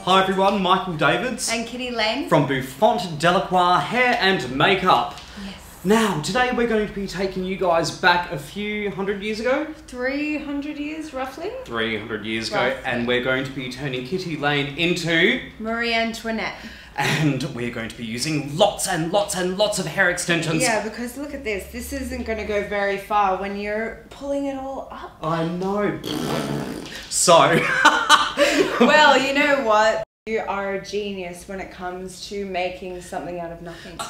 Hi everyone, Michael Davids and Kitty Lane from Bouffant Delacroix Hair and Makeup. Yes. Now, today we're going to be taking you guys back a few hundred years ago. 300 years, roughly? 300 years ago, Roughly. and we're going to be turning Kitty Lane into... Marie Antoinette. And we're going to be using lots and lots and lots of hair extensions. Yeah, because look at this. This isn't going to go very far when you're pulling it all up. I know. So... Well, you know what? You are a genius when it comes to making something out of nothing.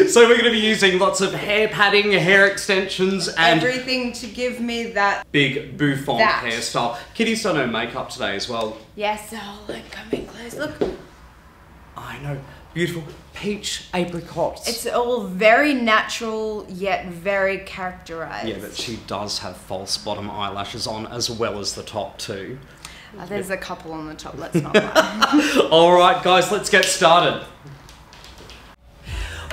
So we're going to be using lots of hair padding, hair extensions, and... everything to give me that... big bouffant hairstyle. Kitty's done her makeup today as well. Yes, oh, look, come in close. Look. I know. Beautiful peach apricots. It's all very natural, yet very characterized. Yeah, but she does have false bottom eyelashes on, as well as the top too. There's a couple on the top, let's not lie. Alright guys, let's get started.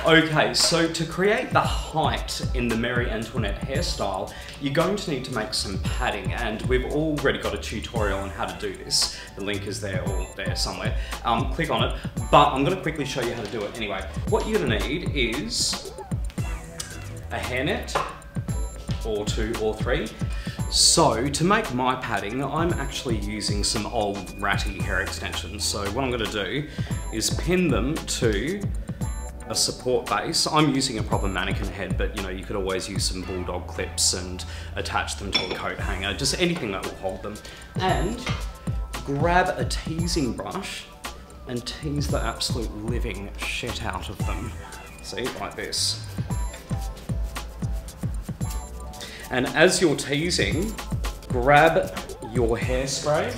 Okay, so to create the height in the Marie Antoinette hairstyle, you're going to need to make some padding, and we've already got a tutorial on how to do this. The link is there or there somewhere. Click on it, but I'm going to quickly show you how to do it anyway. What you're going to need is a hairnet, or 2 or 3. So to make my padding, I'm actually using some old ratty hair extensions. So what I'm going to do is pin them to a support base. I'm using a proper mannequin head, but you know, you could always use some bulldog clips and attach them to a coat hanger, just anything that will hold them. And grab a teasing brush and tease the absolute living shit out of them. See, like this. And as you're teasing, grab your hairspray,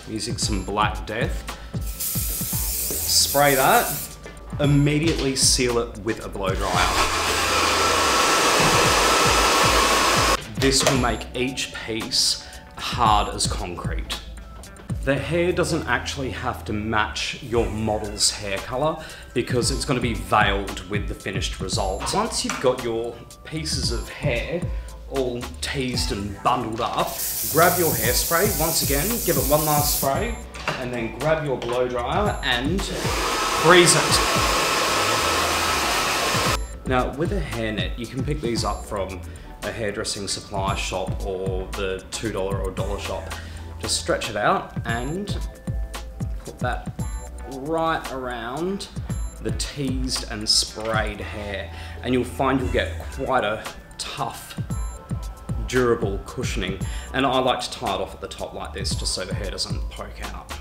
using some Black Death, spray that, immediately seal it with a blow dryer. This will make each piece hard as concrete. The hair doesn't actually have to match your model's hair color because it's going to be veiled with the finished result. Once you've got your pieces of hair all teased and bundled up, grab your hairspray, once again, give it one last spray, and then grab your blow dryer and freeze it. Now, with a hairnet, you can pick these up from a hairdressing supply shop or the $2 or $1 shop. Just stretch it out and put that right around the teased and sprayed hair, and you'll find you'll get quite a tough, durable cushioning. And I like to tie it off at the top like this, just so the hair doesn't poke out.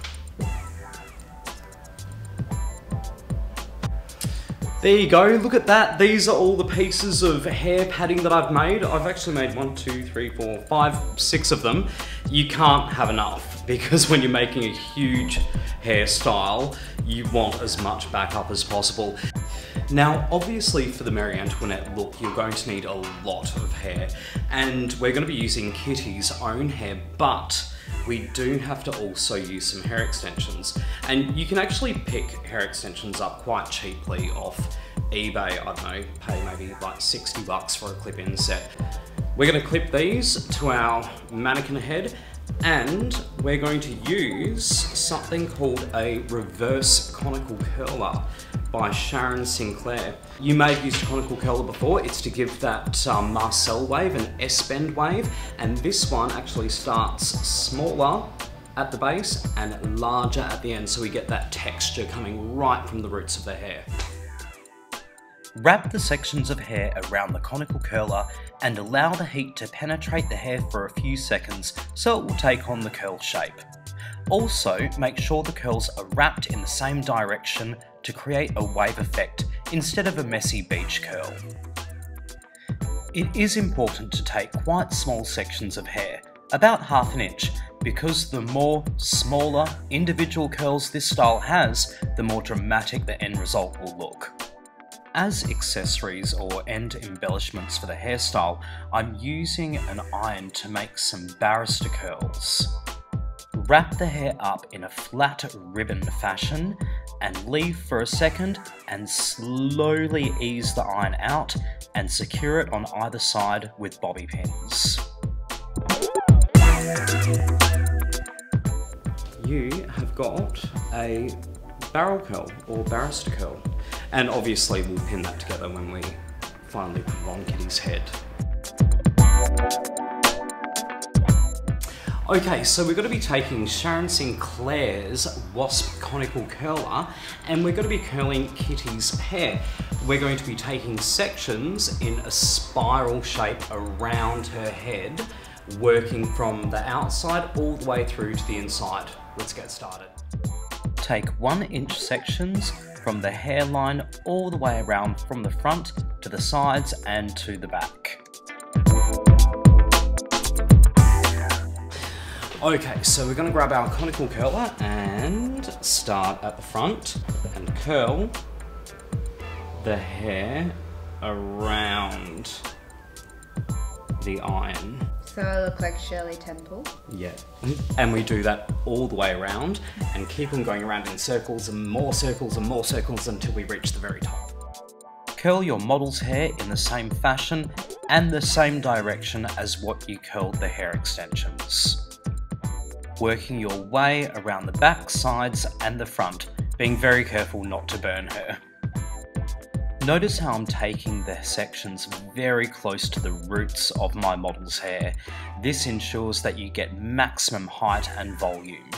There you go, look at that. These are all the pieces of hair padding that I've made. I've actually made 1, 2, 3, 4, 5, 6 of them. You can't have enough, because when you're making a huge hairstyle, you want as much backup as possible. Now, obviously for the Marie Antoinette look, you're going to need a lot of hair, and we're going to be using Kitty's own hair, but we do have to also use some hair extensions. And you can actually pick hair extensions up quite cheaply off eBay. I don't know, pay maybe like 60 bucks for a clip-in set. We're going to clip these to our mannequin head, and we're going to use something called a reverse conical curler by Sharon Sinclair. You may have used a conical curler before. It's to give that Marcel wave, an S-bend wave, and this one actually starts smaller at the base and larger at the end, so we get that texture coming right from the roots of the hair. Wrap the sections of hair around the conical curler and allow the heat to penetrate the hair for a few seconds so it will take on the curl shape. Also, make sure the curls are wrapped in the same direction to create a wave effect instead of a messy beach curl. It is important to take quite small sections of hair, about ½ an inch, because the more smaller individual curls this style has, the more dramatic the end result will look. As accessories or end embellishments for the hairstyle, I'm using an iron to make some barrister curls. Wrap the hair up in a flat ribbon fashion and leave for a second and slowly ease the iron out and secure it on either side with bobby pins. You have I've got a barrel curl or barrister curl. And obviously we'll pin that together when we finally put it on Kitty's head. Okay, so we're going to be taking Sharon Sinclair's Wasp Conical Curler and we're going to be curling Kitty's hair. We're going to be taking sections in a spiral shape around her head, working from the outside all the way through to the inside. Let's get started. Take 1-inch sections from the hairline all the way around from the front to the sides and to the back. Okay, so we're going to grab our conical curler and start at the front and curl the hair around the iron. So I look like Shirley Temple. Yeah, and we do that all the way around and keep on going around in circles and more circles and more circles until we reach the very top. Curl your model's hair in the same fashion and the same direction as what you curled the hair extensions. Working your way around the back, sides and the front, being very careful not to burn her. Notice how I'm taking the sections very close to the roots of my model's hair. This ensures that you get maximum height and volume.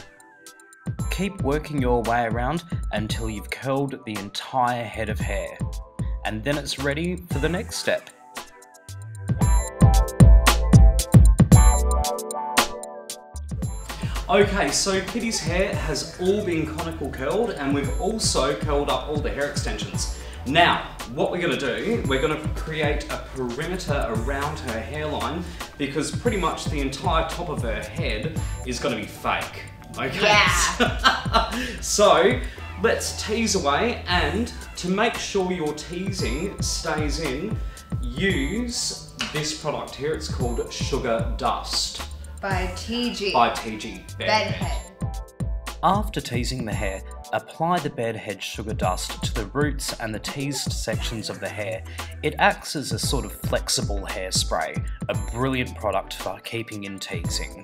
Keep working your way around until you've curled the entire head of hair, and then it's ready for the next step. Okay, so Kitty's hair has all been conical curled and we've also curled up all the hair extensions. Now, what we're going to do, we're going to create a perimeter around her hairline because pretty much the entire top of her head is going to be fake. Okay? Yeah. So, let's tease away, and to make sure your teasing stays in, use this product here. It's called Sugar Dust. By TG. By TG Bedhead. After teasing the hair, apply the bedhead sugar dust to the roots and the teased sections of the hair. It acts as a sort of flexible hairspray, a brilliant product for keeping in teasing.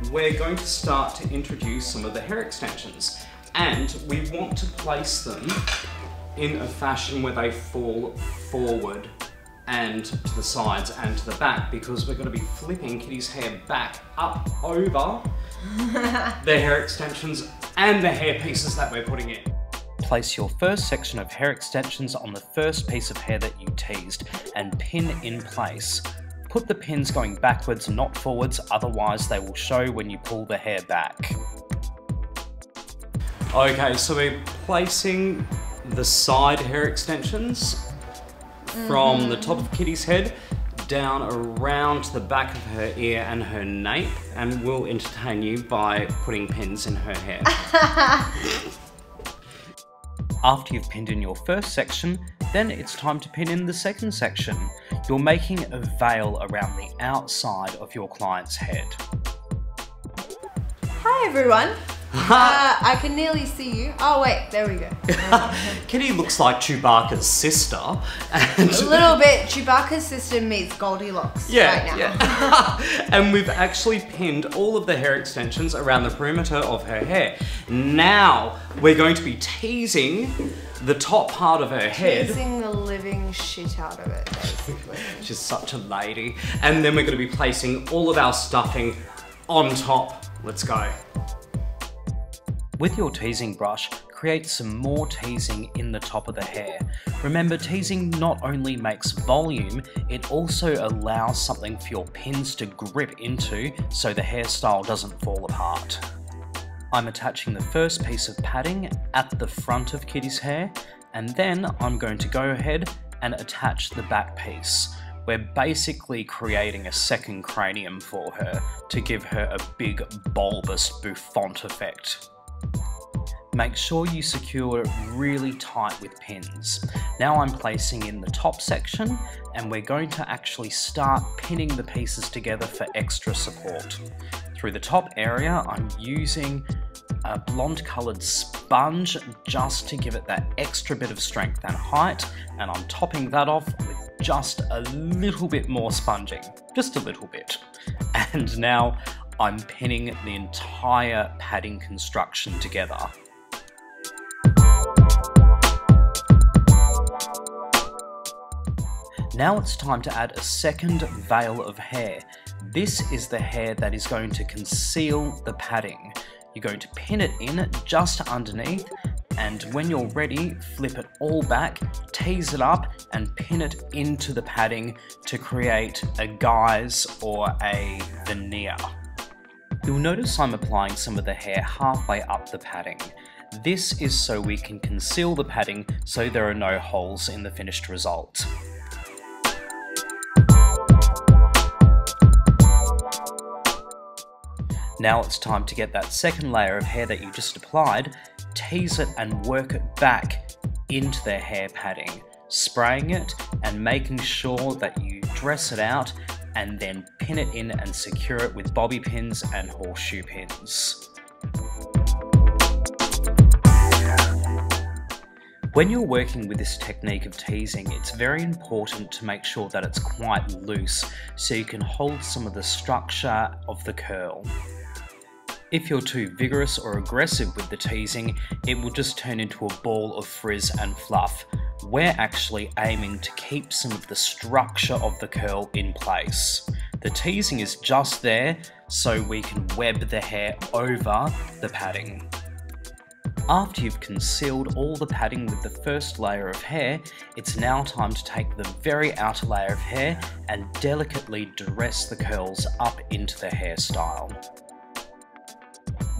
We're going to start to introduce some of the hair extensions, and we want to place them in a fashion where they fall forward and to the sides and to the back, because we're going to be flipping Kitty's hair back up over the hair extensions and the hair pieces that we're putting in. Place your first section of hair extensions on the first piece of hair that you teased and pin in place. Put the pins going backwards, not forwards, otherwise they will show when you pull the hair back. Okay, so we're placing the side hair extensions from the top of Kitty's head down around the back of her ear and her nape, and we'll entertain you by putting pins in her hair. After you've pinned in your first section, then it's time to pin in the second section. You're making a veil around the outside of your client's head. Hi everyone. I can nearly see you. Oh wait, there we go. Kitty looks like Chewbacca's sister. And A little bit. Chewbacca's sister meets Goldilocks right now. Yeah. And we've actually pinned all of the hair extensions around the perimeter of her hair. Now we're going to be teasing the top part of her head. Teasing the living shit out of it, basically. She's such a lady. And then we're going to be placing all of our stuffing on top. Let's go. With your teasing brush, create some more teasing in the top of the hair. Remember, teasing not only makes volume, it also allows something for your pins to grip into so the hairstyle doesn't fall apart. I'm attaching the first piece of padding at the front of Kitty's hair, and then I'm going to go ahead and attach the back piece. We're basically creating a second cranium for her to give her a big bulbous bouffant effect. Make sure you secure it really tight with pins. Now I'm placing in the top section, and we're going to actually start pinning the pieces together for extra support. Through the top area, I'm using a blonde coloured sponge just to give it that extra bit of strength and height, and I'm topping that off with just a little bit more sponging, just a little bit. And now I'm pinning the entire padding construction together. Now it's time to add a second veil of hair. This is the hair that is going to conceal the padding. You're going to pin it in just underneath, and when you're ready, flip it all back, tease it up, and pin it into the padding to create a guise or a veneer. You'll notice I'm applying some of the hair halfway up the padding. This is so we can conceal the padding so there are no holes in the finished result. Now it's time to get that second layer of hair that you just applied, tease it and work it back into the hair padding, spraying it and making sure that you dress it out and then pin it in and secure it with bobby pins and horseshoe pins. When you're working with this technique of teasing, it's very important to make sure that it's quite loose so you can hold some of the structure of the curl. If you're too vigorous or aggressive with the teasing, it will just turn into a ball of frizz and fluff. We're actually aiming to keep some of the structure of the curl in place. The teasing is just there so we can web the hair over the padding. After you've concealed all the padding with the first layer of hair, it's now time to take the very outer layer of hair and delicately dress the curls up into the hairstyle.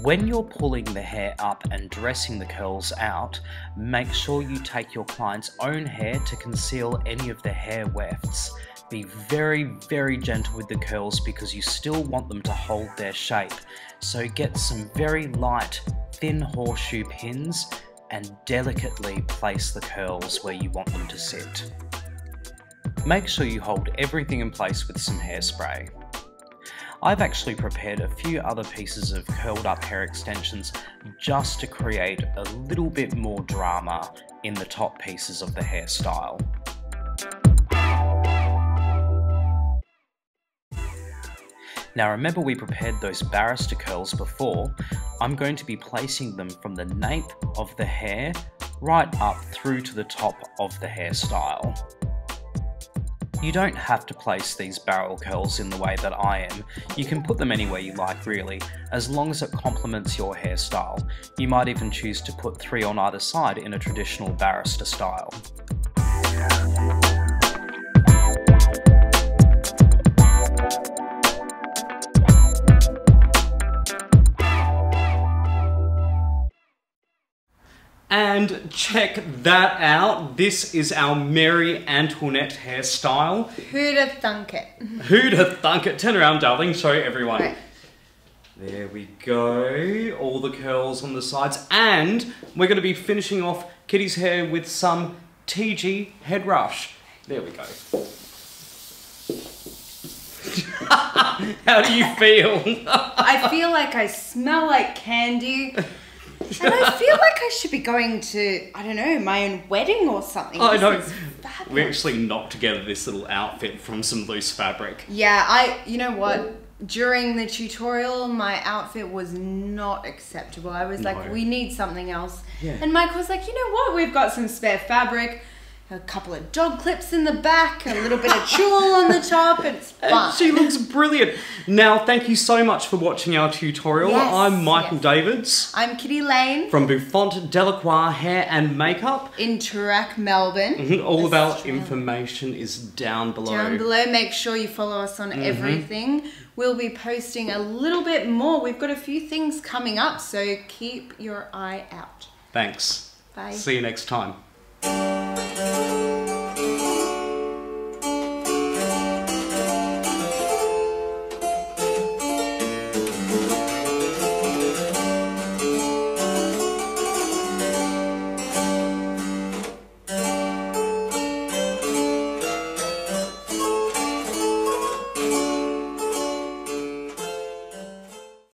When you're pulling the hair up and dressing the curls out, make sure you take your client's own hair to conceal any of the hair wefts. Be very, very gentle with the curls because you still want them to hold their shape. So get some very light, thin horseshoe pins and delicately place the curls where you want them to sit. Make sure you hold everything in place with some hairspray. I've actually prepared a few other pieces of curled up hair extensions just to create a little bit more drama in the top pieces of the hairstyle. Now remember we prepared those barrister curls before. I'm going to be placing them from the nape of the hair right up through to the top of the hairstyle. You don't have to place these barrel curls in the way that I am. You can put them anywhere you like really, as long as it complements your hairstyle. You might even choose to put 3 on either side in a traditional barrister style. And check that out. This is our Marie Antoinette hairstyle. Who'd have thunk it? Who'd have thunk it? Turn around, darling. Show everyone. Right. There we go. All the curls on the sides. And we're going to be finishing off Kitty's hair with some TG head rush. There we go. How do you feel? I feel like I smell like candy. And I feel like I should be going to, I don't know, my own wedding or something. I know. This is fabulous. We actually knocked together this little outfit from some loose fabric. Yeah, you know what? During the tutorial, my outfit was not acceptable. I was like, we need something else. Yeah. And Mike was like, you know what? We've got some spare fabric, a couple of dog clips in the back, a little bit of tulle on the top. It's fun. She looks brilliant. Now, thank you so much for watching our tutorial. Yes, I'm Michael yes. Davids. I'm Kitty Lane. From Bouffant Delacroix Hair and Makeup. In Toorak, Melbourne. All of our information is down below. Down below, make sure you follow us on everything. We'll be posting a little bit more. We've got a few things coming up, so keep your eye out. Thanks. Bye. See you next time.